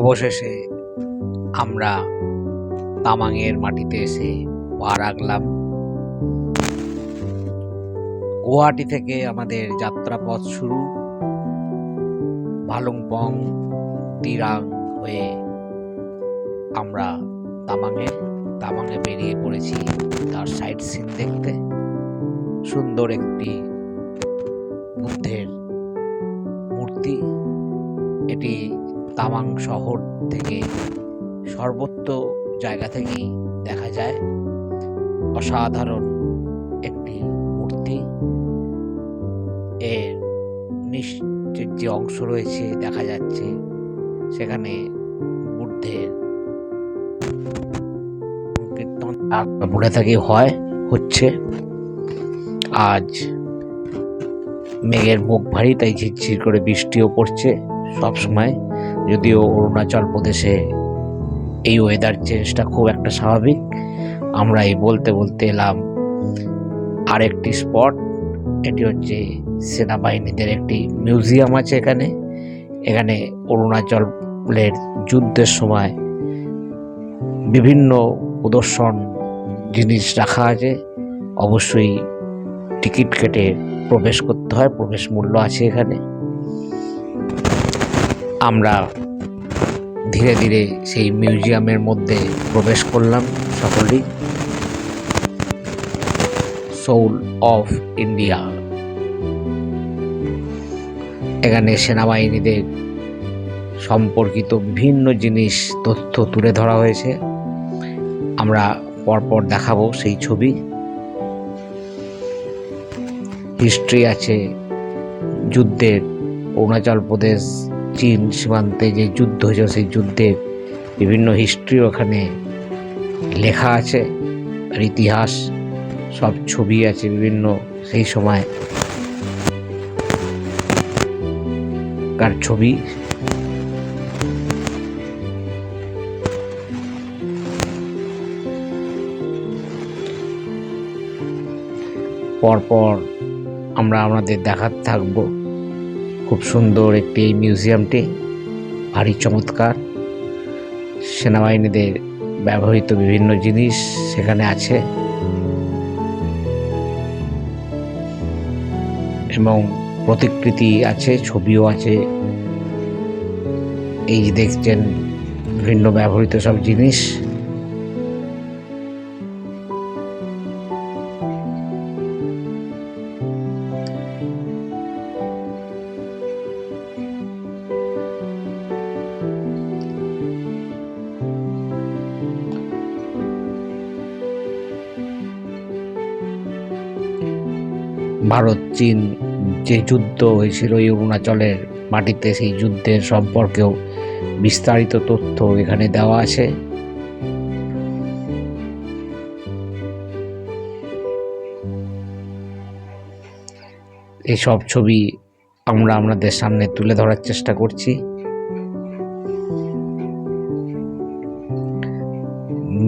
অবশেষে আমরা তামাংয়ের মাটিতে এসে পা রাখলাম। গুয়াহাটি থেকে আমাদের যাত্রাপথ শুরু। ভালুংপং দিরাং হয়ে আমরা তামাংয়ে বেরিয়ে পড়েছি তার সাইট সিন দেখতে। সুন্দর একটি বুদ্ধের মূর্তি, এটি তামাং শহর থেকে সর্বত্র জায়গা থেকেই দেখা যায়। অসাধারণ একটি মূর্তি। এর নিচের যে অংশ রয়েছে দেখা যাচ্ছে, সেখানে বুদ্ধের কীর্তন বলে থাকি হচ্ছে। আজ মেঘের মুখ ভারী, তাই ঝিরঝির করে বৃষ্টিও পড়ছে সবসময়। যদিও অরুণাচল প্রদেশে এই ওয়েদার চেঞ্জটা খুব একটা স্বাভাবিক। আমরা এই বলতে বলতে এলাম আরেকটি স্পট। এটি হচ্ছে সেনাবাহিনীদের একটি মিউজিয়াম আছে এখানে অরুণাচলের যুদ্ধের সময় বিভিন্ন প্রদর্শন জিনিস রাখা আছে। অবশ্যই টিকিট কেটে প্রবেশ করতে হয়, প্রবেশ মূল্য আছে এখানে। আমরা ধীরে ধীরে সেই মিউজিয়ামের মধ্যে প্রবেশ করলাম সকলেই। সোল অফ ইন্ডিয়া, এখানে সেনাবাহিনীদের সম্পর্কিত বিভিন্ন জিনিস তথ্য তুলে ধরা হয়েছে। আমরা পরপর দেখাবো সেই ছবি। হিস্ট্রি আছে যুদ্ধের, অরুণাচল প্রদেশ চীন সীমান্তে যে যুদ্ধ হয়েছে সেই যুদ্ধের বিভিন্ন হিস্ট্রি ওখানে লেখা আছে। আর ইতিহাস সব ছবি আছে বিভিন্ন সেই সময় কার ছবি। পরপর আমরা আমাদের দেখাতে থাকবো। খুব সুন্দর একটি এই মিউজিয়ামটি, ভারী চমৎকার। সেনাবাহিনীদের ব্যবহৃত বিভিন্ন জিনিস সেখানে আছে এবং প্রতিকৃতি আছে, ছবিও আছে। এই যে দেখছেন বিভিন্ন ব্যবহৃত সব জিনিস। ভারত চীন যে যুদ্ধ হয়েছিল এই অরুণাচলের মাটিতে, সেই যুদ্ধের সম্পর্কেও বিস্তারিত তথ্য এখানে দেওয়া আছে। এইসব ছবি আমরা আপনাদের সামনে তুলে ধরার চেষ্টা করছি।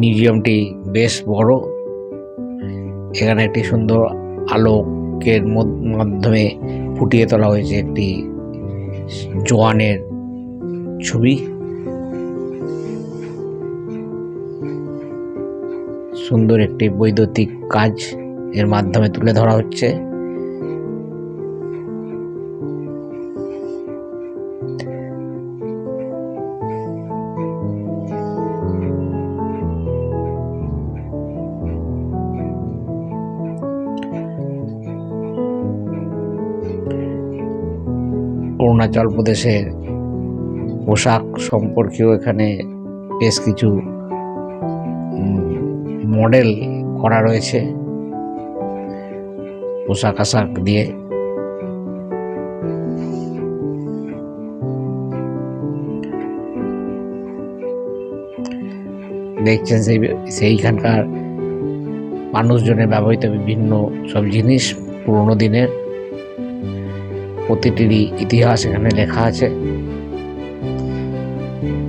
মিউজিয়ামটি বেশ বড়। এখানে একটি সুন্দর আলোকের মাধ্যমে ফুটিয়ে তোলা হয়েছে একটি জওয়ানের ছবি। সুন্দর একটি বৈদ্যুতিক কাজ এর মাধ্যমে তুলে ধরা হচ্ছে। অরুণাচল প্রদেশের পোশাক সম্পর্কেও এখানে বেশ কিছু মডেল করা রয়েছে পোশাক আশাক দিয়ে। দেখছেন সেইখানকার মানুষজনের ব্যবহৃত বিভিন্ন সব জিনিস পুরোনো দিনের। প্রতিটিরই ইতিহাস এখানে লেখা আছে।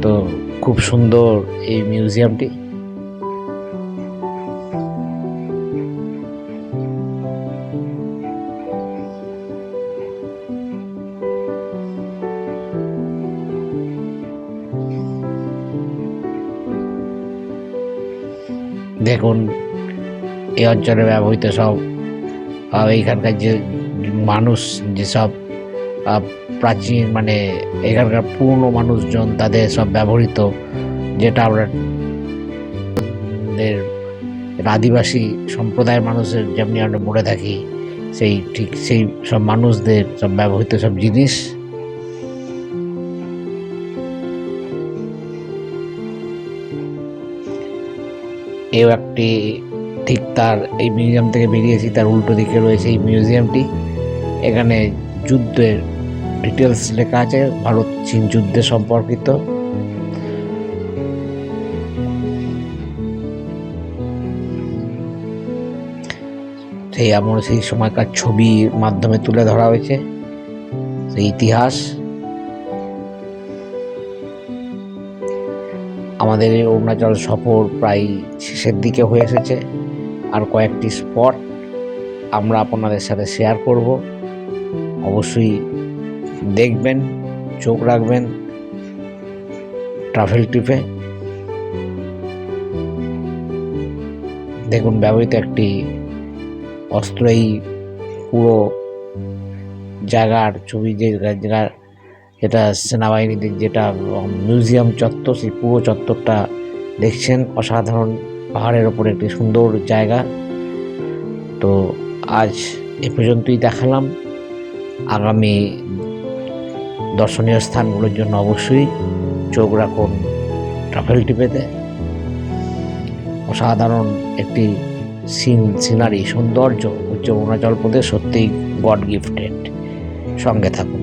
তো খুব সুন্দর এই মিউজিয়ামটি। দেখুন এই অঞ্চলে ব্যবহৃত সব এইখানকার যে মানুষ, যেসব প্রাচীন মানে এখানকার পুরনো মানুষজন, তাদের সব ব্যবহৃত, যেটা আমরা আদিবাসী সম্প্রদায়ের মানুষের যেমনি আমরা বলে থাকি, সেই ঠিক সেই সব মানুষদের সব ব্যবহৃত সব জিনিস। এও একটি ঠিক তার এই মিউজিয়াম থেকে বেরিয়েছি, তার উল্টো দিকে রয়েছে এই মিউজিয়ামটি। এখানে যুদ্ধের ডিটেলস লেখা আছে, ভারত চীন যুদ্ধে সম্পর্কিত। সেই সময়কার ছবির মাধ্যমে তুলে ধরা হয়েছে সেই ইতিহাস। আমাদের এই অরুণাচল সফর প্রায় শেষের দিকে হয়ে এসেছে। আর কয়েকটি স্পট আমরা আপনাদের সাথে শেয়ার করব। অবশ্যই দেখবেন, চোখ রাখবেন ট্রাভেল ট্রিপে। দেখুন ব্যবহৃত একটি অস্ত্র, এই পুরো জায়গার ছবি, যেটা সেনাবাহিনীদের যেটা মিউজিয়াম চত্বর, সেই পুরো চত্বরটা দেখছেন। অসাধারণ পাহাড়ের ওপর একটি সুন্দর জায়গা। তো আজ এ পর্যন্তই দেখালাম। আগামী দর্শনীয় স্থানগুলোর জন্য অবশ্যই চোখ রাখুন ট্রাভেল টিপেতে। অসাধারণ একটি সিনারি, সৌন্দর্য হচ্ছে অরুণাচল প্রদেশ, সত্যিই গড গিফটেড। সঙ্গে থাকুন।